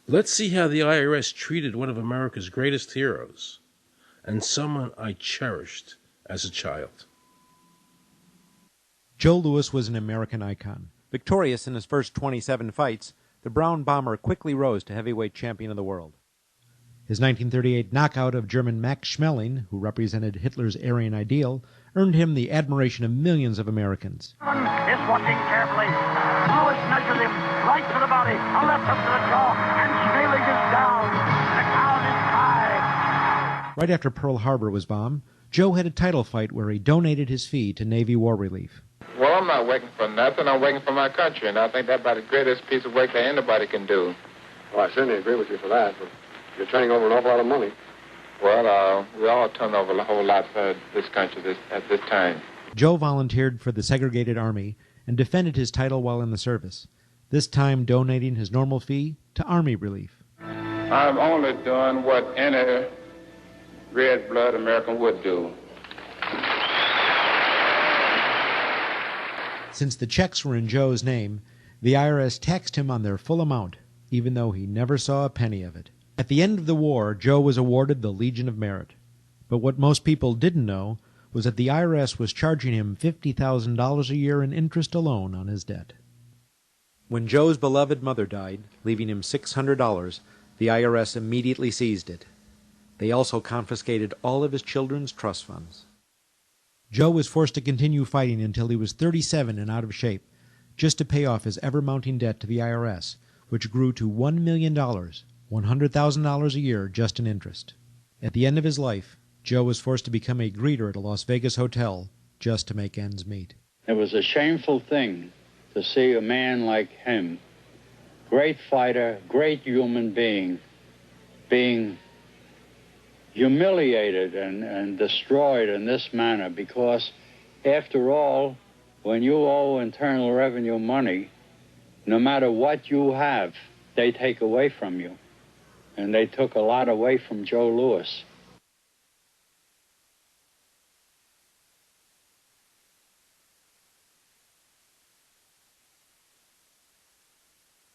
Let's see how the IRS treated one of America's greatest heroes, and someone I cherished as a child. Joe Louis was an American icon. Victorious in his first 27 fights, the Brown Bomber quickly rose to heavyweight champion of the world. His 1938 knockout of German Max Schmeling, who represented Hitler's Aryan ideal, earned him the admiration of millions of Americans. Is watching carefully. Louis measures him right to the body, a left up to the jaw, and Schmeling is down. The count is high. Right after Pearl Harbor was bombed, Joe had a title fight where he donated his fee to Navy War Relief. Well, I'm not working for nothing. I'm working for my country, and I think that's about the greatest piece of work that anybody can do. Well, I certainly agree with you for that, but you're turning over an awful lot of money. Well, we all turn over a whole lot for this country at this time. Joe volunteered for the segregated army and defended his title while in the service, this time donating his normal fee to Army Relief. I'm only doing what any red-blood American would do. Since the checks were in Joe's name, the IRS taxed him on their full amount, even though he never saw a penny of it. At the end of the war, Joe was awarded the Legion of Merit. But what most people didn't know was that the IRS was charging him $50,000 a year in interest alone on his debt. When Joe's beloved mother died, leaving him $600, the IRS immediately seized it. They also confiscated all of his children's trust funds. Joe was forced to continue fighting until he was 37 and out of shape, just to pay off his ever-mounting debt to the IRS, which grew to $1 million, $100,000 a year just in interest. At the end of his life, Joe was forced to become a greeter at a Las Vegas hotel just to make ends meet. It was a shameful thing to see a man like him, great fighter, great human being, being humiliated and destroyed in this manner, because after all, when you owe Internal Revenue money, no matter what you have, they take away from you. And they took a lot away from Joe Louis.